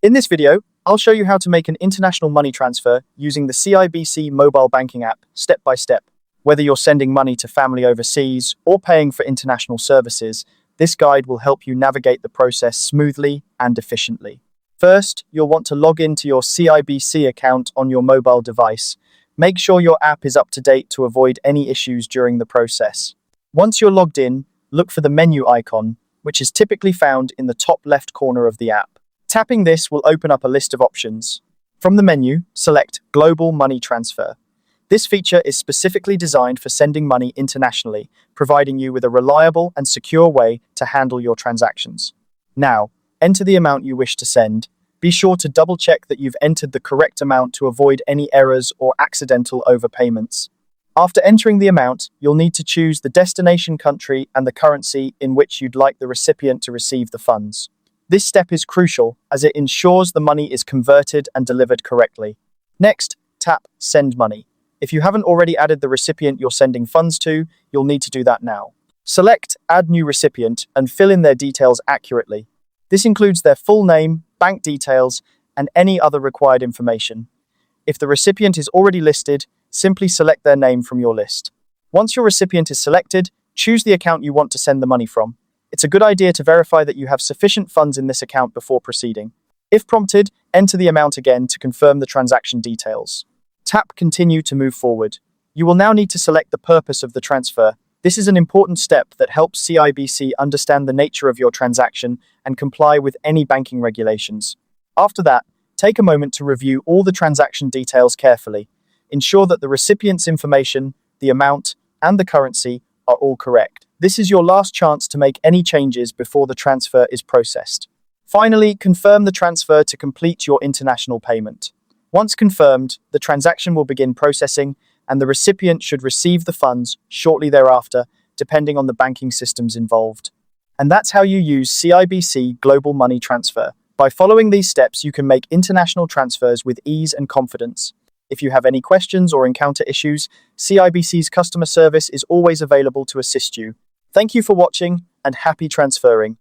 In this video, I'll show you how to make an international money transfer using the CIBC mobile banking app step by step. Whether you're sending money to family overseas or paying for international services, this guide will help you navigate the process smoothly and efficiently. First, you'll want to log into your CIBC account on your mobile device. Make sure your app is up to date to avoid any issues during the process. Once you're logged in, look for the menu icon, which is typically found in the top left corner of the app. Tapping this will open up a list of options. From the menu, select Global Money Transfer. This feature is specifically designed for sending money internationally, providing you with a reliable and secure way to handle your transactions. Now, enter the amount you wish to send. Be sure to double-check that you've entered the correct amount to avoid any errors or accidental overpayments. After entering the amount, you'll need to choose the destination country and the currency in which you'd like the recipient to receive the funds. This step is crucial as it ensures the money is converted and delivered correctly. Next, tap Send Money. If you haven't already added the recipient you're sending funds to, you'll need to do that now. Select Add New Recipient and fill in their details accurately. This includes their full name, bank details, and any other required information. If the recipient is already listed, simply select their name from your list. Once your recipient is selected, choose the account you want to send the money from. It's a good idea to verify that you have sufficient funds in this account before proceeding. If prompted, enter the amount again to confirm the transaction details. Tap Continue to move forward. You will now need to select the purpose of the transfer. This is an important step that helps CIBC understand the nature of your transaction and comply with any banking regulations. After that, take a moment to review all the transaction details carefully. Ensure that the recipient's information, the amount, and the currency are all correct. This is your last chance to make any changes before the transfer is processed. Finally, confirm the transfer to complete your international payment. Once confirmed, the transaction will begin processing, and the recipient should receive the funds shortly thereafter, depending on the banking systems involved. And that's how you use CIBC Global Money Transfer. By following these steps, you can make international transfers with ease and confidence. If you have any questions or encounter issues, CIBC's customer service is always available to assist you. Thank you for watching, and happy transferring.